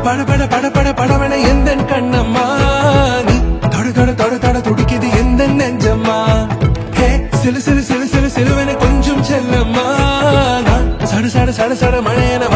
பட பட பட பட படவன எந்த கண்ணம்மா நீ தொட தொட தொட தொட துடிக்குது எந்த நெஞ்சம்மா ஹே சிலு சிலு சிலு சிலு சிலுவன கொஞ்சம் செல்லம்மா சட சட சட சட மழையன